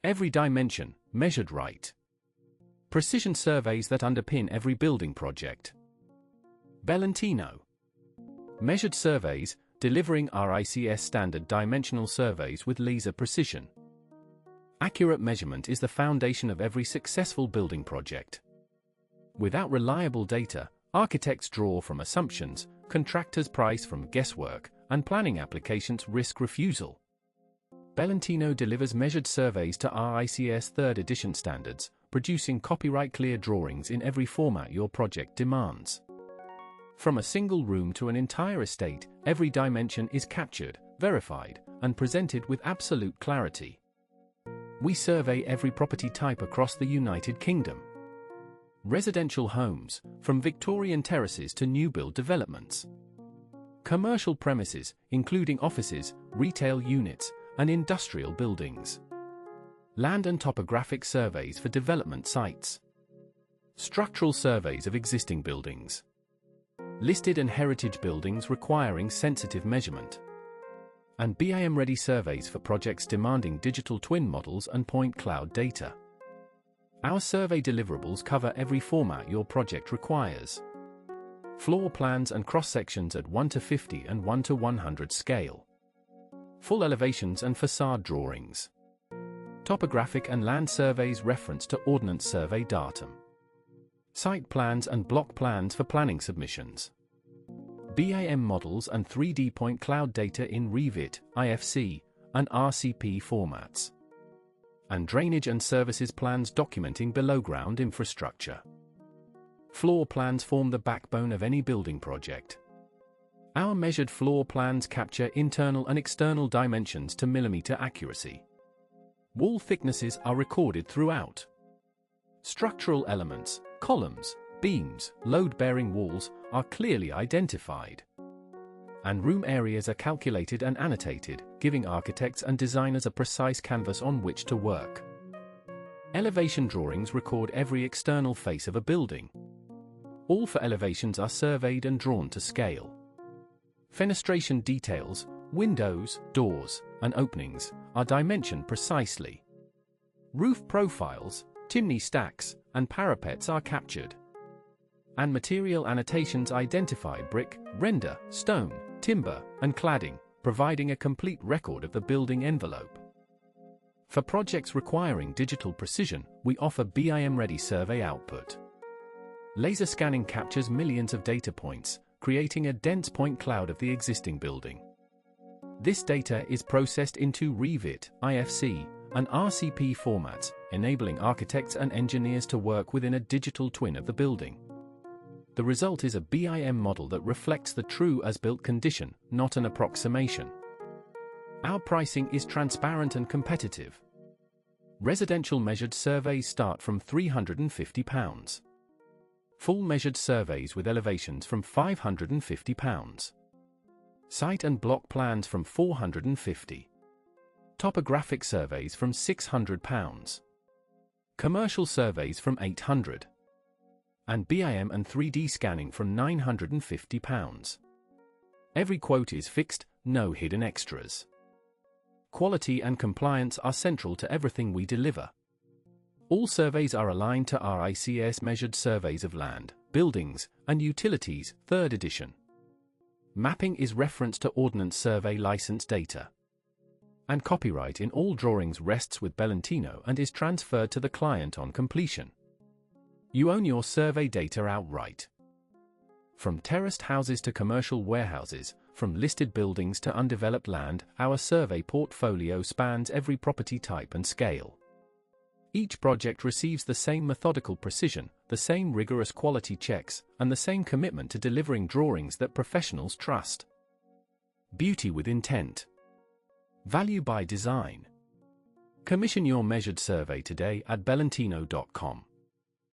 Every dimension, measured right. Precision surveys that underpin every building project. Belentino. Measured surveys, delivering RICS standard dimensional surveys with laser precision. Accurate measurement is the foundation of every successful building project. Without reliable data, architects draw from assumptions, contractors price from guesswork, and planning applications risk refusal. Belentino delivers measured surveys to RICS 3rd edition standards, producing copyright-clear drawings in every format your project demands. From a single room to an entire estate, every dimension is captured, verified, and presented with absolute clarity. We survey every property type across the United Kingdom. Residential homes, from Victorian terraces to new build developments. Commercial premises, including offices, retail units, and industrial buildings. Land and topographic surveys for development sites. Structural surveys of existing buildings. Listed and heritage buildings requiring sensitive measurement. And BIM-ready surveys for projects demanding digital twin models and point cloud data. Our survey deliverables cover every format your project requires. Floor plans and cross-sections at 1:50 and 1:100 scale. Full elevations and facade drawings. Topographic and land surveys reference to Ordnance Survey datum. Site plans and block plans for planning submissions. BIM models and 3D point cloud data in Revit, IFC, and RCP formats. And drainage and services plans documenting below-ground infrastructure. Floor plans form the backbone of any building project. Our measured floor plans capture internal and external dimensions to millimeter accuracy. Wall thicknesses are recorded throughout. Structural elements, columns, beams, load-bearing walls are clearly identified. And room areas are calculated and annotated, giving architects and designers a precise canvas on which to work. Elevation drawings record every external face of a building. All four elevations are surveyed and drawn to scale. Fenestration details, windows, doors, and openings are dimensioned precisely. Roof profiles, chimney stacks, and parapets are captured. And material annotations identify brick, render, stone, timber, and cladding, providing a complete record of the building envelope. For projects requiring digital precision, we offer BIM-ready survey output. Laser scanning captures millions of data points, creating a dense point cloud of the existing building. This data is processed into Revit, IFC, and RCP formats, enabling architects and engineers to work within a digital twin of the building. The result is a BIM model that reflects the true as-built condition, not an approximation. Our pricing is transparent and competitive. Residential measured surveys start from £350. Full measured surveys with elevations from £550. Site and block plans from £450. Topographic surveys from £600. Commercial surveys from £800. And BIM and 3D scanning from £950. Every quote is fixed, no hidden extras. Quality and compliance are central to everything we deliver. All surveys are aligned to RICS measured surveys of land, buildings, and utilities, 3rd edition. Mapping is referenced to Ordnance Survey license data. And copyright in all drawings rests with Belentino and is transferred to the client on completion. You own your survey data outright. From terraced houses to commercial warehouses, from listed buildings to undeveloped land, our survey portfolio spans every property type and scale. Each project receives the same methodical precision, the same rigorous quality checks, and the same commitment to delivering drawings that professionals trust. Beauty with intent. Value by design. Commission your measured survey today at belentino.com.